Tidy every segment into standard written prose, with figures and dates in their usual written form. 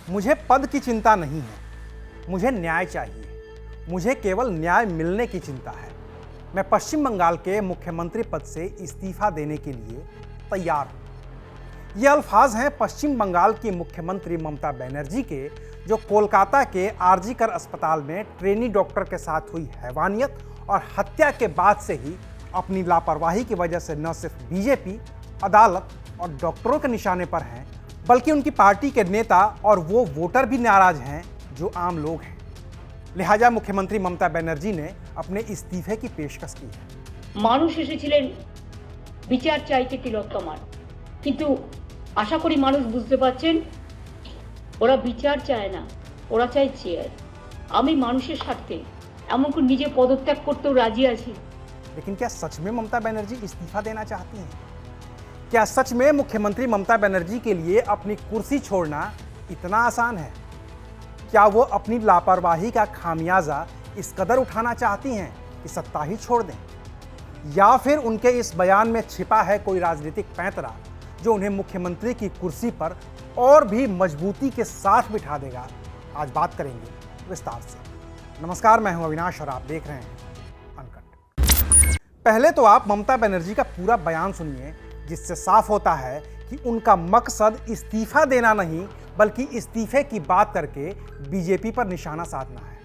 मुझे पद की चिंता नहीं है, मुझे न्याय चाहिए। मुझे केवल न्याय मिलने की चिंता है। मैं पश्चिम बंगाल के मुख्यमंत्री पद से इस्तीफा देने के लिए तैयार हूं। ये अल्फाज हैं पश्चिम बंगाल की मुख्यमंत्री ममता बनर्जी के, जो कोलकाता के आरजीकर अस्पताल में ट्रेनी डॉक्टर के साथ हुई हैवानियत और हत्या के बाद से ही अपनी लापरवाही की वजह से न सिर्फ बीजेपी, अदालत और डॉक्टरों के निशाने पर हैं, बल्कि उनकी पार्टी के नेता और वो वोटर भी नाराज हैं जो आम लोग हैं। लिहाजा मुख्यमंत्री ममता बनर्जी ने अपने इस्तीफे की पेशकश की है। মানুষ এসেছিলেন বিচার চাইতে তিলোত্তমার, কিন্তু আশা করি মানুষ বুঝতে পারছেন ওরা বিচার চায় না, ওরা চায় চেয়ার। আমি মানুষের স্বার্থে এমনকি নিজে পদত্যাগ করতেও রাজি আছি। लेकिन क्या सच में ममता बनर्जी इस्तीफा देना चाहती हैं? क्या सच में मुख्यमंत्री ममता बनर्जी के लिए अपनी कुर्सी छोड़ना इतना आसान है? क्या वो अपनी लापरवाही का खामियाजा इस कदर उठाना चाहती हैं कि सत्ता ही छोड़ दें? या फिर उनके इस बयान में छिपा है कोई राजनीतिक पैंतरा जो उन्हें मुख्यमंत्री की कुर्सी पर और भी मजबूती के साथ बिठा देगा? आज बात करेंगे विस्तार से। नमस्कार, मैं हूं अविनाश और आप देख रहे हैं अनकट। पहले तो आप ममता बनर्जी का पूरा बयान सुनिए, जिससे साफ होता है कि उनका मकसद इस्तीफा देना नहीं, बल्कि इस्तीफे की बात करके बीजेपी पर निशाना साधना है।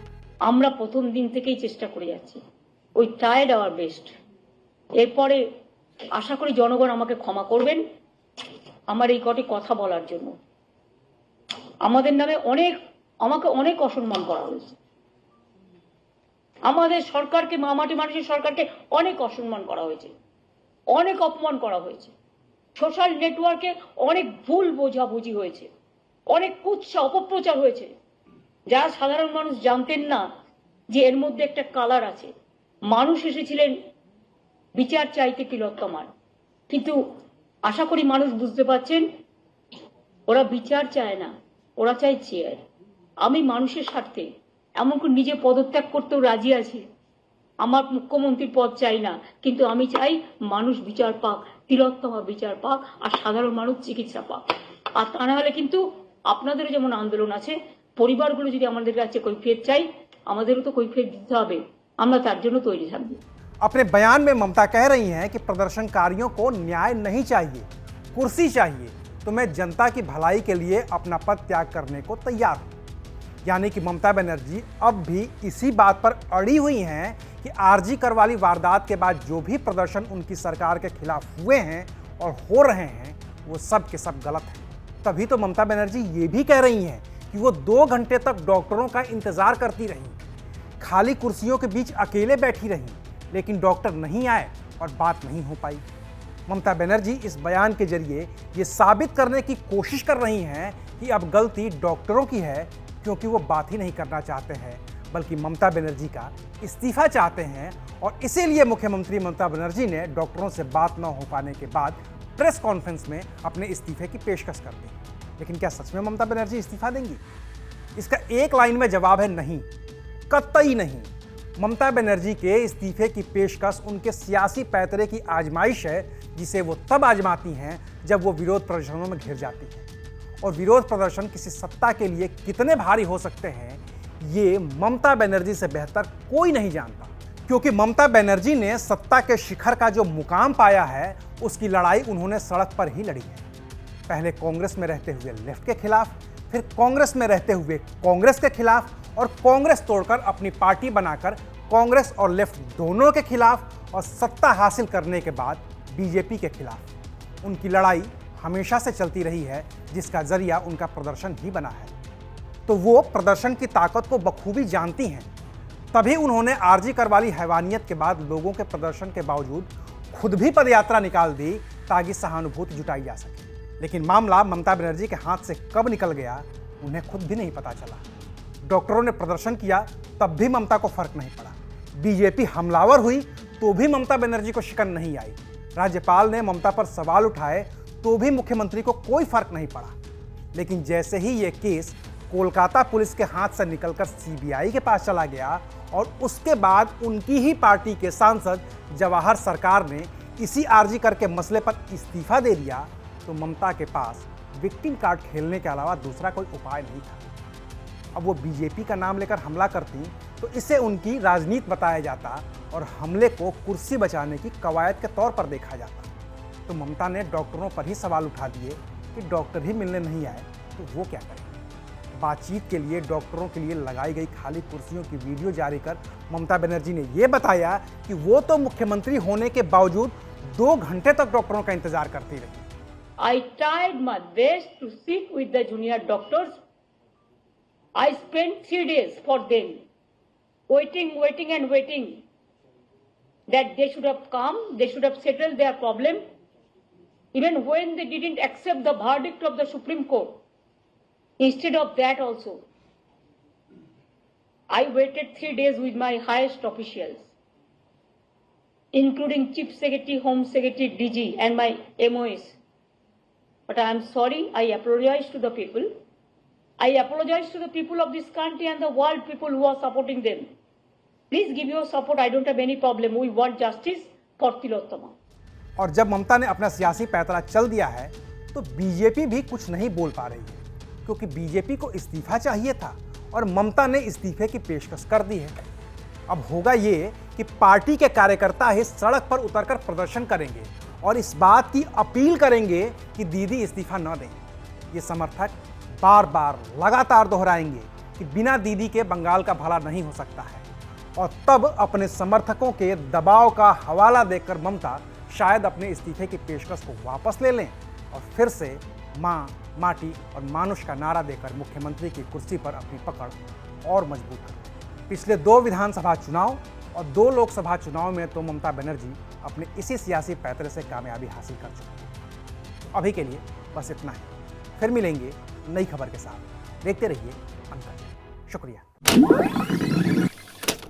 আমরা প্রথম দিন থেকেই চেষ্টা করে যাচ্ছি, ওই ট্রাইড আওয়ার বেস্ট। এরপরে আশা করি জনগণ আমাকে ক্ষমা করবেন আমার এই কটি কথা বলার জন্য। আমাদের নামে আমাকে অনেক অসম্মান করা হয়েছে, আমাদের সরকারকে, মামাটি মানুষের সরকারকে অনেক অসম্মান করা হয়েছে, অনেক অপমান করা হয়েছে। সোশ্যাল নেটওয়ার্কে অনেক ভুল বোঝাবুঝি হয়েছে, অনেক কুৎসা অপপ্রচার হয়েছে, যারা সাধারণ মানুষ জানতেন না যে এর মধ্যে একটা কালার আছে। মানুষ এসেছিলেন বিচার চাইতে তিলোত্তমার, কিন্তু আশা করি মানুষ বুঝতে পারছেন ওরা বিচার চায় না, ওরা চায় চেয়ার। আমি মানুষের স্বার্থে এমনকি নিজে পদত্যাগ করতেও রাজি আছি। আমার মুখ্যমন্ত্রীর পদ চাই না, কিন্তু আমি চাই মানুষ বিচার পাক, তিলোত্তমা বিচার পাক, আর সাধারণ মানুষ চিকিৎসা পাক। আর তা না হলে কিন্তু আপনাদেরও যেমন আন্দোলন আছে, পরিবারগুলো যদি আমাদের কাছে কৈফিয়ত চাই, আমাদেরও তো কৈফিয়ত দিতে হবে। আমরা তার জন্য তৈরি থাকবো। अपने बयान में ममता कह रही हैं कि प्रदर्शनकारियों को न्याय नहीं चाहिए, कुर्सी चाहिए, तो मैं जनता की भलाई के लिए अपना पद त्याग करने को तैयार हूं। यानी कि ममता बनर्जी अब भी इसी बात पर अड़ी हुई हैं कि आरजीकर वाली वारदात के बाद जो भी प्रदर्शन उनकी सरकार के खिलाफ हुए हैं और हो रहे हैं, वो सब के सब गलत हैं। तभी तो ममता बनर्जी ये भी कह रही हैं कि वो 2 घंटे तक डॉक्टरों का इंतजार करती रहीं, खाली कुर्सियों के बीच अकेले बैठी रहीं, लेकिन डॉक्टर नहीं आए और बात नहीं हो पाई। ममता बनर्जी इस बयान के जरिए ये साबित करने की कोशिश कर रही हैं कि अब गलती डॉक्टरों की है, क्योंकि वो बात ही नहीं करना चाहते हैं, बल्कि ममता बनर्जी का इस्तीफा चाहते हैं। और इसीलिए मुख्यमंत्री ममता बनर्जी ने डॉक्टरों से बात न हो पाने के बाद प्रेस कॉन्फ्रेंस में अपने इस्तीफे की पेशकश कर दी। लेकिन क्या सच में ममता बनर्जी इस्तीफा देंगी? इसका एक लाइन में जवाब है नहीं, कतई नहीं। ममता बनर्जी के इस्तीफे की पेशकश उनके सियासी पैतरे की आजमाइश है, जिसे वो तब आजमाती हैं जब वो विरोध प्रदर्शनों में घिर जाती हैं। और विरोध प्रदर्शन किसी सत्ता के लिए कितने भारी हो सकते हैं, ये ममता बनर्जी से बेहतर कोई नहीं जानता, क्योंकि ममता बनर्जी ने सत्ता के शिखर का जो मुकाम पाया है, उसकी लड़ाई उन्होंने सड़क पर ही लड़ी है। पहले कांग्रेस में रहते हुए लेफ्ट के खिलाफ, फिर कांग्रेस में रहते हुए कांग्रेस के खिलाफ, और कांग्रेस तोड़कर अपनी पार्टी बनाकर कांग्रेस और लेफ्ट दोनों के खिलाफ, और सत्ता हासिल करने के बाद बीजेपी के खिलाफ। उनकी लड़ाई हमेशा से चलती रही है, जिसका जरिया उनका प्रदर्शन ही बना है। तो वो प्रदर्शन की ताकत को बखूबी जानती हैं, तभी उन्होंने आरजीकर वाली हैवानियत के बाद लोगों के प्रदर्शन के बावजूद खुद भी पदयात्रा निकाल दी, ताकि सहानुभूति जुटाई जा सके। लेकिन मामला ममता बनर्जी के हाथ से कब निकल गया, उन्हें खुद भी नहीं पता चला। डॉक्टरों ने प्रदर्शन किया, तब भी ममता को फर्क नहीं पड़ा। बीजेपी हमलावर हुई, तो भी ममता बनर्जी को शिकन नहीं आई। राज्यपाल ने ममता पर सवाल उठाए, तो भी मुख्यमंत्री को कोई फर्क नहीं पड़ा। लेकिन जैसे ही ये केस कोलकाता पुलिस के हाथ से निकलकर सीबीआई के पास चला गया, और उसके बाद उनकी ही पार्टी के सांसद जवाहर सरकार ने इसी आरजीकर के मसले पर इस्तीफा दे दिया, तो ममता के पास विक्टिम कार्ड खेलने के अलावा दूसरा कोई उपाय नहीं था। अब वो बीजेपी का नाम लेकर हमला करती तो इसे उनकी राजनीति बताया जाता और हमले को कुर्सी बचाने की कवायद के तौर पर देखा जाता। तो ममता ने डॉक्टरों पर ही सवाल उठा दिए कि डॉक्टर ही मिलने नहीं आए तो वो क्या करेंगे। बातचीत के लिए डॉक्टरों के लिए लगाई गई खाली कुर्सियों की वीडियो जारी कर ममता बनर्जी ने यह बताया कि वो तो मुख्यमंत्री होने के बावजूद 2 घंटे तक डॉक्टरों का इंतजार करती रही। I tried my best to sit with the junior doctors. I spent 3 days for them, waiting and waiting that they should have come, they should have settled their problem. Even when they didn't accept the verdict of the Supreme Court, instead of that also, I waited 3 days with my highest officials, including Chief Secretary, Home Secretary, DG, and my MOS. But I am sorry, I apologize to the people. I apologize to the people of this country and the world people who are supporting them. Please give your support. I don't have any problem. We want justice for Tilottama. और जब ममता ने अपना सियासी पैतरा चल दिया है तो BJP भी कुछ नहीं बोल पा रही है, क्योंकि बीजेपी को इस्तीफा चाहिए था और ममता ने इस्तीफे की पेशकश कर दी है। अब होगा ये कि पार्टी के कार्यकर्ता ही सड़क पर उतरकर प्रदर्शन करेंगे और इस बात की अपील करेंगे कि दीदी इस्तीफा न दें। ये समर्थक बार बार लगातार दोहराएंगे कि बिना दीदी के बंगाल का भला नहीं हो सकता है और तब अपने समर्थकों के दबाव का हवाला देकर ममता शायद अपने इस्तीफे की पेशकश को वापस ले लें और फिर से माँ, माटी और मानुष का नारा देकर मुख्यमंत्री की कुर्सी पर अपनी पकड़ और मजबूत करें। पिछले 2 विधानसभा चुनाव और 2 लोकसभा चुनाव में तो ममता बनर्जी अपने इसी सियासी पैतरे से कामयाबी हासिल कर चुकी है। अभी के लिए बस इतना ही। फिर मिलेंगे नई खबर के साथ। देखते रहिए अंतर। शुक्रिया।